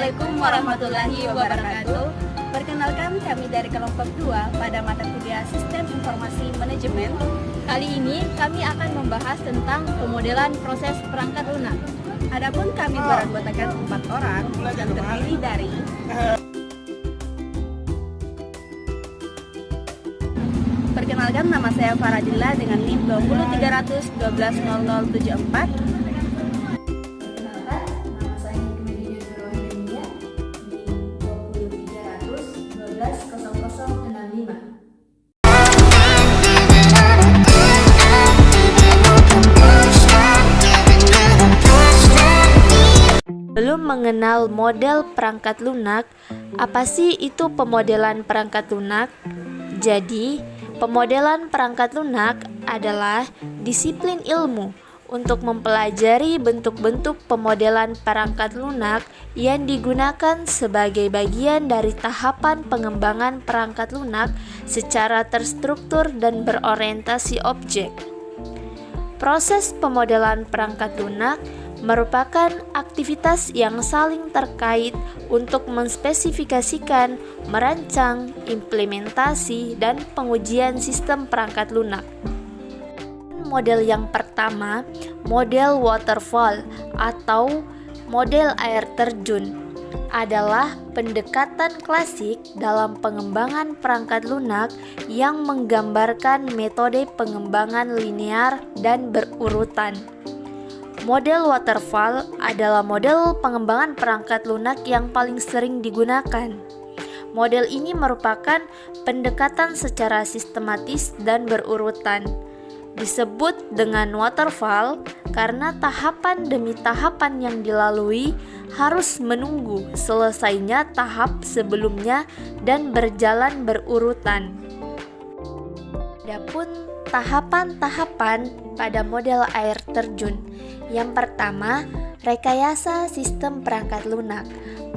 Assalamualaikum warahmatullahi wabarakatuh. Perkenalkan kami dari kelompok 2 pada mata kuliah Sistem Informasi Manajemen. Kali ini kami akan membahas tentang pemodelan proses perangkat lunak. Adapun kami beranggotakan 4 orang yang terdiri dari Perkenalkan, nama saya Faradilla dengan NIM 20300120074. Belum mengenal model perangkat lunak, apa sih itu pemodelan perangkat lunak? Jadi, pemodelan perangkat lunak adalah disiplin ilmu untuk mempelajari bentuk-bentuk pemodelan perangkat lunak yang digunakan sebagai bagian dari tahapan pengembangan perangkat lunak secara terstruktur dan berorientasi objek. Proses pemodelan perangkat lunak merupakan aktivitas yang saling terkait untuk menspesifikasikan, merancang, implementasi, dan pengujian sistem perangkat lunak. Model yang pertama, model waterfall atau model air terjun, adalah pendekatan klasik dalam pengembangan perangkat lunak yang menggambarkan metode pengembangan linear dan berurutan. Model waterfall adalah model pengembangan perangkat lunak yang paling sering digunakan. Model ini merupakan pendekatan secara sistematis dan berurutan. Disebut dengan waterfall karena tahapan demi tahapan yang dilalui harus menunggu selesainya tahap sebelumnya dan berjalan berurutan. Adapun tahapan-tahapan pada model air terjun. Yang pertama, rekayasa sistem perangkat lunak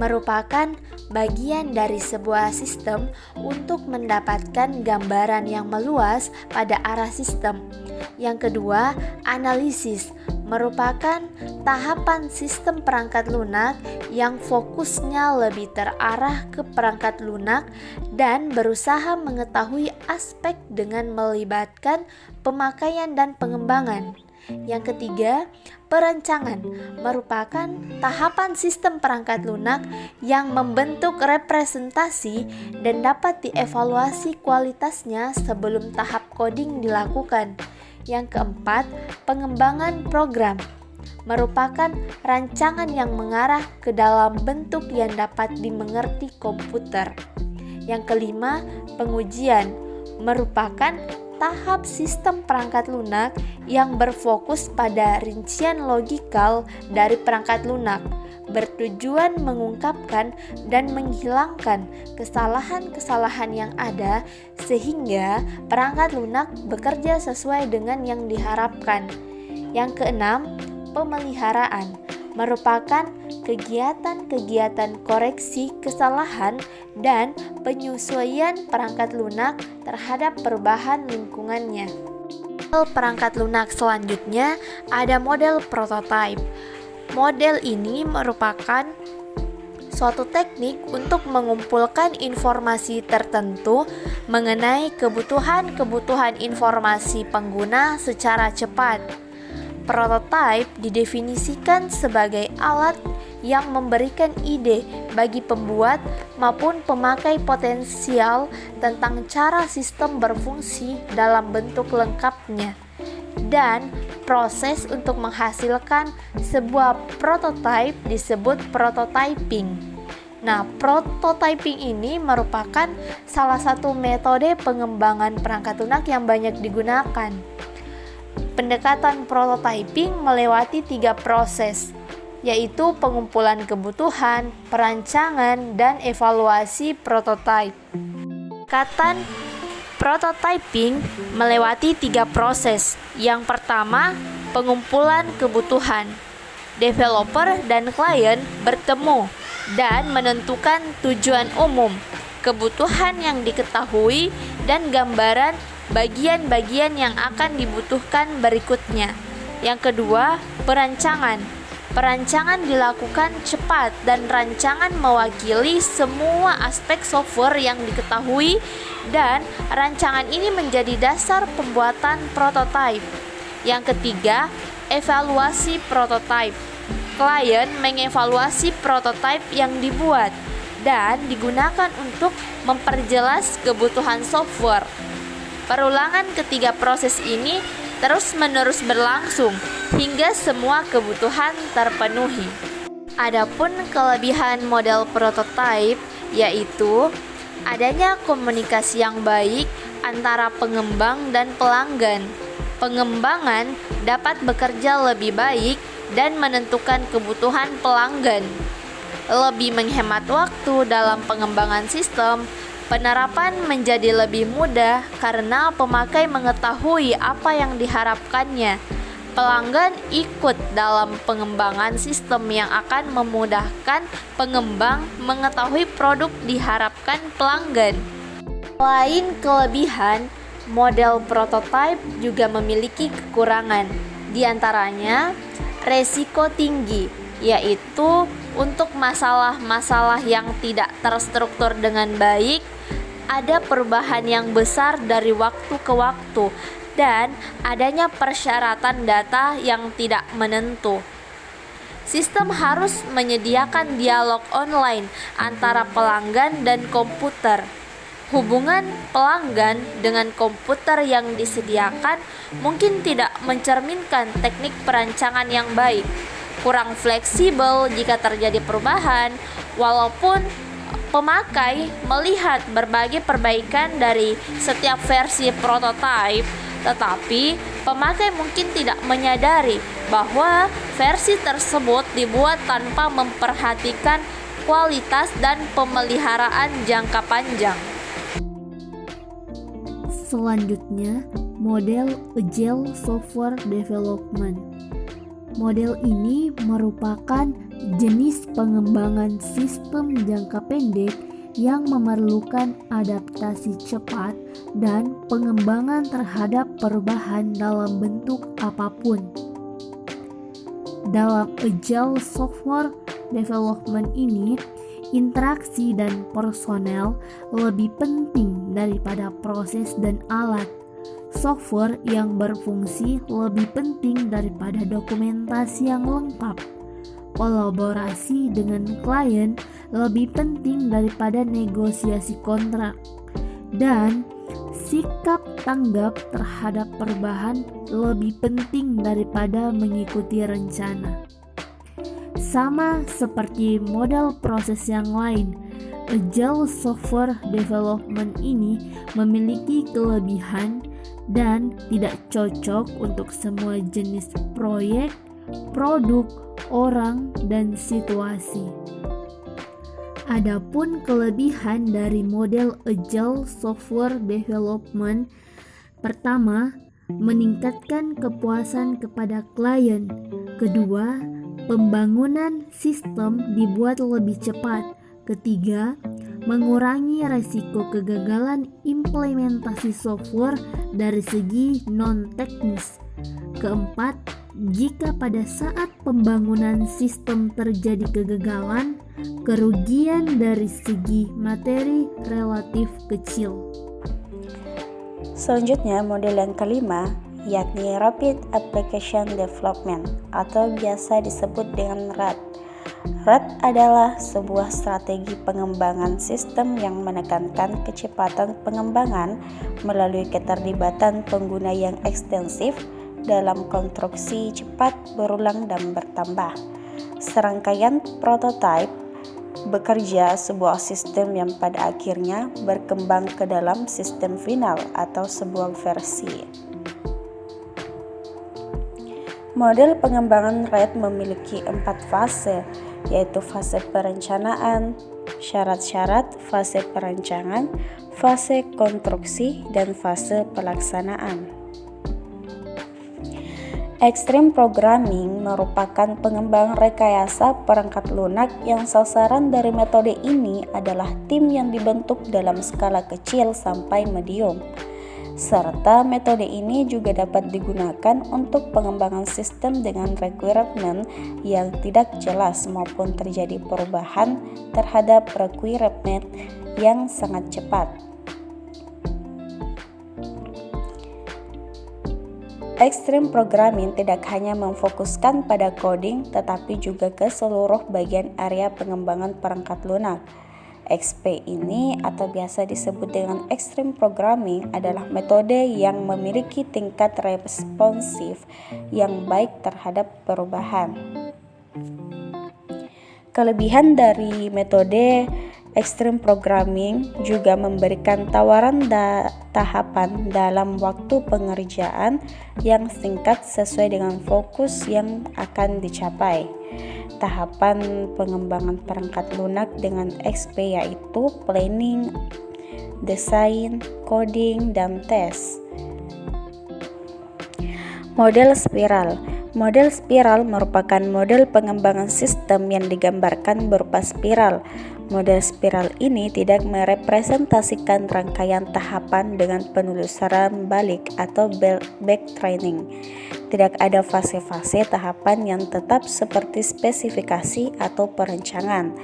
merupakan bagian dari sebuah sistem untuk mendapatkan gambaran yang meluas pada arah sistem. Yang kedua, analisis merupakan tahapan sistem perangkat lunak yang fokusnya lebih terarah ke perangkat lunak dan berusaha mengetahui aspek dengan melibatkan pemakaian dan pengembangan. Yang ketiga, perancangan merupakan tahapan sistem perangkat lunak yang membentuk representasi dan dapat dievaluasi kualitasnya sebelum tahap coding dilakukan. Yang keempat, pengembangan program merupakan rancangan yang mengarah ke dalam bentuk yang dapat dimengerti komputer. Yang kelima, pengujian merupakan tahap sistem perangkat lunak yang berfokus pada rincian logikal dari perangkat lunak, bertujuan mengungkapkan dan menghilangkan kesalahan-kesalahan yang ada sehingga perangkat lunak bekerja sesuai dengan yang diharapkan. Yang keenam, pemeliharaan merupakan kegiatan-kegiatan koreksi kesalahan dan penyesuaian perangkat lunak terhadap perubahan lingkungannya. Model perangkat lunak selanjutnya ada model prototype. Model ini merupakan suatu teknik untuk mengumpulkan informasi tertentu mengenai kebutuhan-kebutuhan informasi pengguna secara cepat. Prototype didefinisikan sebagai alat yang memberikan ide bagi pembuat maupun pemakai potensial tentang cara sistem berfungsi dalam bentuk lengkapnya, dan proses untuk menghasilkan sebuah prototype disebut prototyping. Nah, prototyping ini merupakan salah satu metode pengembangan perangkat lunak yang banyak digunakan. Pendekatan prototyping melewati 3 proses, yaitu pengumpulan kebutuhan, perancangan, dan evaluasi prototype. Pendekatan prototyping melewati 3 proses. Yang pertama, pengumpulan kebutuhan. Developer dan klien bertemu dan menentukan tujuan umum, kebutuhan yang diketahui, dan gambaran bagian-bagian yang akan dibutuhkan berikutnya. Yang kedua, perancangan. Perancangan dilakukan cepat dan rancangan mewakili semua aspek software yang diketahui dan rancangan ini menjadi dasar pembuatan prototipe. Yang ketiga, evaluasi prototipe. Klien mengevaluasi prototipe yang dibuat dan digunakan untuk memperjelas kebutuhan software. Perulangan ketiga proses ini terus-menerus berlangsung hingga semua kebutuhan terpenuhi. Adapun kelebihan model prototipe yaitu adanya komunikasi yang baik antara pengembang dan pelanggan. Pengembangan dapat bekerja lebih baik dan menentukan kebutuhan pelanggan. Lebih menghemat waktu dalam pengembangan sistem. Penerapan menjadi lebih mudah karena pemakai mengetahui apa yang diharapkannya. Pelanggan ikut dalam pengembangan sistem yang akan memudahkan pengembang mengetahui produk diharapkan pelanggan. Selain kelebihan, model prototipe juga memiliki kekurangan. Di antaranya, resiko tinggi, yaitu untuk masalah-masalah yang tidak terstruktur dengan baik, ada perubahan yang besar dari waktu ke waktu, dan adanya persyaratan data yang tidak menentu. Sistem harus menyediakan dialog online antara pelanggan dan komputer. Hubungan pelanggan dengan komputer yang disediakan mungkin tidak mencerminkan teknik perancangan yang baik. Kurang fleksibel jika terjadi perubahan, walaupun pemakai melihat berbagai perbaikan dari setiap versi prototipe, tetapi pemakai mungkin tidak menyadari bahwa versi tersebut dibuat tanpa memperhatikan kualitas dan pemeliharaan jangka panjang. Selanjutnya, model Agile Software Development. Model ini merupakan jenis pengembangan sistem jangka pendek yang memerlukan adaptasi cepat dan pengembangan terhadap perubahan dalam bentuk apapun. Dalam Agile Software Development ini, interaksi dan personel lebih penting daripada proses dan alat. Software yang berfungsi lebih penting daripada dokumentasi yang lengkap. Kolaborasi dengan klien lebih penting daripada negosiasi kontrak. Dan sikap tanggap terhadap perubahan lebih penting daripada mengikuti rencana. Sama seperti model proses yang lain, Agile Software Development ini memiliki kelebihan dan tidak cocok untuk semua jenis proyek, produk, orang, dan situasi. Adapun kelebihan dari model Agile Software Development, pertama, meningkatkan kepuasan kepada klien. Kedua, pembangunan sistem dibuat lebih cepat. Ketiga, mengurangi resiko kegagalan implementasi software dari segi non-teknis. Keempat, jika pada saat pembangunan sistem terjadi kegagalan, kerugian dari segi materi relatif kecil. Selanjutnya, model yang kelima, yakni Rapid Application Development atau biasa disebut dengan RAD. RAD adalah sebuah strategi pengembangan sistem yang menekankan kecepatan pengembangan melalui keterlibatan pengguna yang ekstensif dalam konstruksi cepat, berulang, dan bertambah. Serangkaian prototipe bekerja sebuah sistem yang pada akhirnya berkembang ke dalam sistem final atau sebuah versi. Model pengembangan RAD memiliki 4 fase, yaitu fase perencanaan, syarat-syarat, fase perancangan, fase konstruksi, dan fase pelaksanaan. Extreme Programming merupakan pengembang rekayasa perangkat lunak yang sasaran dari metode ini adalah tim yang dibentuk dalam skala kecil sampai medium. serta metode ini juga dapat digunakan untuk pengembangan sistem dengan requirement yang tidak jelas maupun terjadi perubahan terhadap requirement yang sangat cepat. Extreme programming tidak hanya memfokuskan pada coding tetapi juga ke seluruh bagian area pengembangan perangkat lunak. XP ini atau biasa disebut dengan extreme programming adalah metode yang memiliki tingkat responsif yang baik terhadap perubahan. Kelebihan dari metode extreme programming juga memberikan tawaran tahapan dalam waktu pengerjaan yang singkat sesuai dengan fokus yang akan dicapai. Tahapan pengembangan perangkat lunak dengan XP yaitu planning, desain, coding, dan tes. Model spiral. Model spiral merupakan model pengembangan sistem yang digambarkan berupa spiral. Model spiral ini tidak merepresentasikan rangkaian tahapan dengan penelusuran balik atau backtracking. Tidak ada fase-fase tahapan yang tetap seperti spesifikasi atau perencanaan.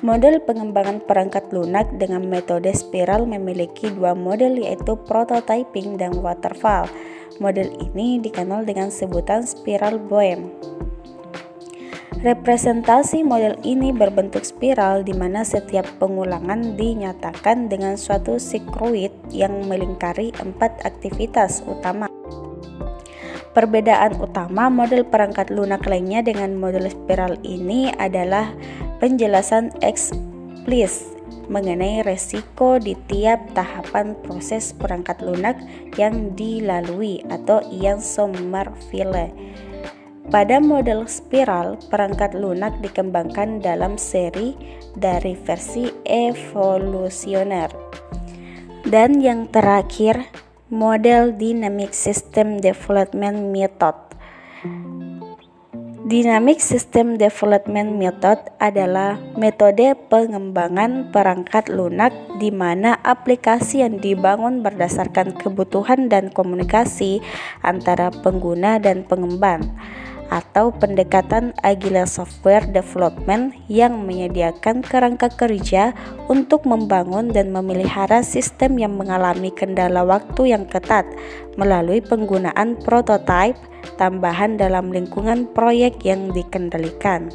Model pengembangan perangkat lunak dengan metode spiral memiliki dua model yaitu prototyping dan waterfall. Model ini dikenal dengan sebutan spiral bohem. Representasi model ini berbentuk spiral di mana setiap pengulangan dinyatakan dengan suatu sikloid yang melingkari 4 aktivitas utama. Perbedaan utama model perangkat lunak lainnya dengan model spiral ini adalah penjelasan eksplisit mengenai resiko di tiap tahapan proses perangkat lunak yang dilalui atau Ian Sommerville. Pada model spiral, perangkat lunak dikembangkan dalam seri dari versi evolusioner. Dan yang terakhir, model Dynamic System Development Method. Dynamic System Development Method adalah metode pengembangan perangkat lunak di mana aplikasi yang dibangun berdasarkan kebutuhan dan komunikasi antara pengguna dan pengembang, atau pendekatan Agile Software Development yang menyediakan kerangka kerja untuk membangun dan memelihara sistem yang mengalami kendala waktu yang ketat melalui penggunaan prototipe tambahan dalam lingkungan proyek yang dikendalikan.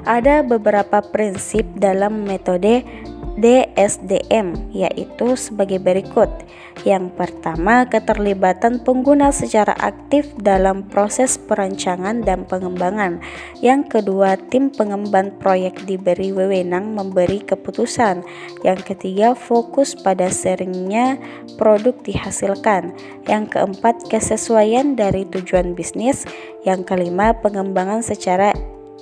Ada beberapa prinsip dalam metode DSDM, yaitu sebagai berikut. Yang pertama, keterlibatan pengguna secara aktif dalam proses perancangan dan pengembangan. Yang kedua, tim pengembang proyek diberi wewenang memberi keputusan. Yang ketiga, fokus pada sharingnya produk dihasilkan. Yang keempat, kesesuaian dari tujuan bisnis. Yang kelima, pengembangan secara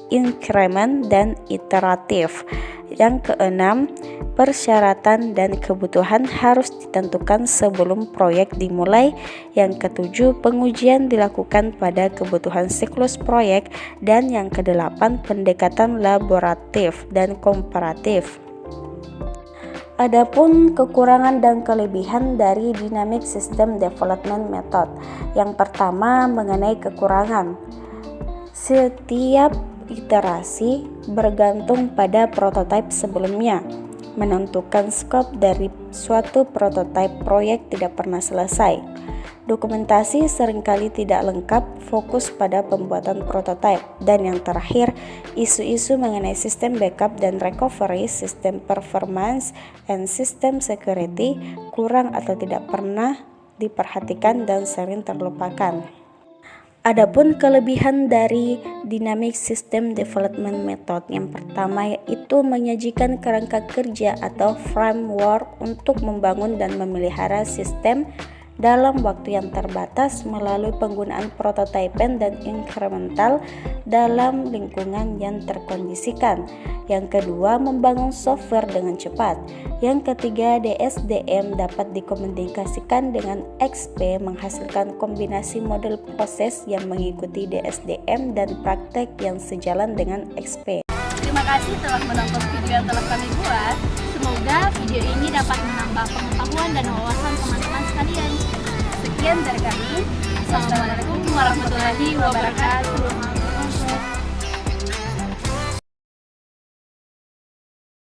increment dan iteratif. Yang keenam, persyaratan dan kebutuhan harus ditentukan sebelum proyek dimulai. Yang ketujuh, pengujian dilakukan pada kebutuhan siklus proyek. Dan yang kedelapan, pendekatan laboratif dan komparatif. Adapun kekurangan dan kelebihan dari Dynamic System Development Method. Yang pertama, mengenai kekurangan. Setiap iterasi bergantung pada prototipe sebelumnya. Menentukan skop dari suatu prototipe proyek tidak pernah selesai. Dokumentasi seringkali tidak lengkap, fokus pada pembuatan prototipe. Dan yang terakhir, isu-isu mengenai sistem backup dan recovery, sistem performance, and sistem security kurang atau tidak pernah diperhatikan dan sering terlupakan. Adapun kelebihan dari Dynamic System Development Method, yang pertama yaitu menyajikan kerangka kerja atau framework untuk membangun dan memelihara sistem dalam waktu yang terbatas melalui penggunaan prototyping dan incremental dalam lingkungan yang terkondisikan. Yang kedua, membangun software dengan cepat. Yang ketiga, DSDM dapat dikomunikasikan dengan XP menghasilkan kombinasi model proses yang mengikuti DSDM dan praktek yang sejalan dengan XP. Terima kasih telah menonton video yang telah kami buat. Semoga video ini dapat menambah pengetahuan dan wawasan teman-teman sekalian. Sekian dari kami. Assalamualaikum warahmatullahi wabarakatuh.